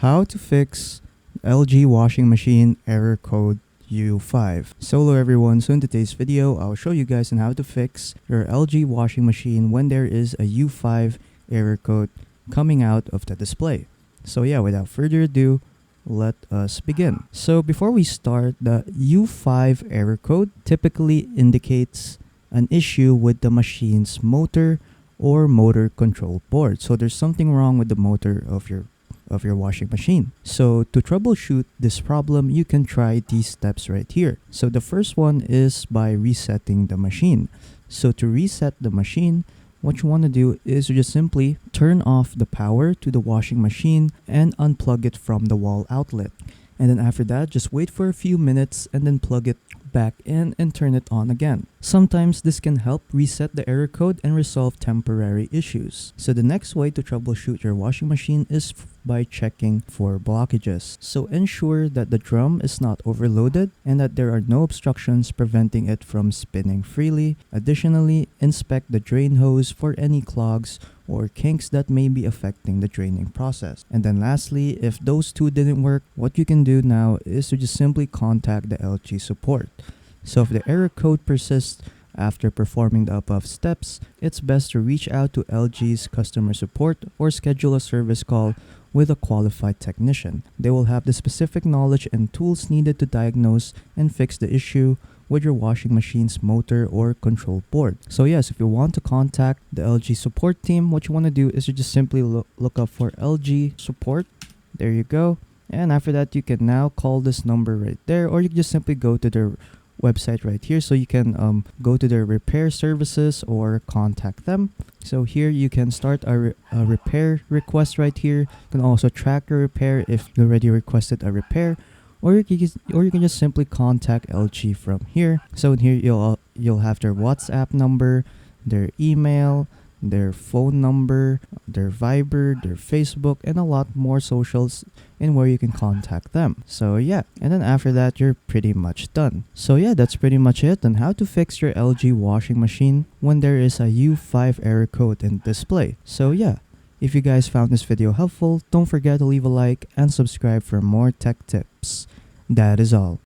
How to fix LG washing machine error code U5. So hello everyone, so in today's video, I'll show you guys on how to fix your LG washing machine when there is a U5 error code coming out of the display. So yeah, without further ado, let us begin. So before we start, the U5 error code typically indicates an issue with the machine's motor or motor control board. So there's something wrong with the motor of your washing machine. So to troubleshoot this problem, you can try these steps right here. So the first one is by resetting the machine. So to reset the machine, what you want to do is you just simply turn off the power to the washing machine and unplug it from the wall outlet. And then after that, just wait for a few minutes and then plug it back in and turn it on again. Sometimes this can help reset the error code and resolve temporary issues. So the next way to troubleshoot your washing machine is by checking for blockages. So ensure that the drum is not overloaded and that there are no obstructions preventing it from spinning freely. Additionally, inspect the drain hose for any clogs or kinks that may be affecting the draining process. And then lastly, if those two didn't work, what you can do now is to just simply contact the LG support. So if the error code persists after performing the above steps, it's best to reach out to LG's customer support or schedule a service call with a qualified technician. They will have the specific knowledge and tools needed to diagnose and fix the issue with your washing machine's motor or control board. So yes, if you want to contact the LG support team, what you want to do is you just simply look up for LG support. There you go. And after that, you can now call this number right there, or you can just simply go to their website right here. So you can go to their repair services or contact them. So here you can start a repair request right here. You can also track your repair if you already requested a repair, or you can just simply contact LG from here. So in here you'll have their WhatsApp number, their email, their phone number, their Viber, their Facebook, and a lot more socials in where you can contact them. So yeah, and then after that, you're pretty much done. So yeah, that's pretty much it on how to fix your LG washing machine when there is a U5 error code in display. So yeah, if you guys found this video helpful, don't forget to leave a like and subscribe for more tech tips. That is all.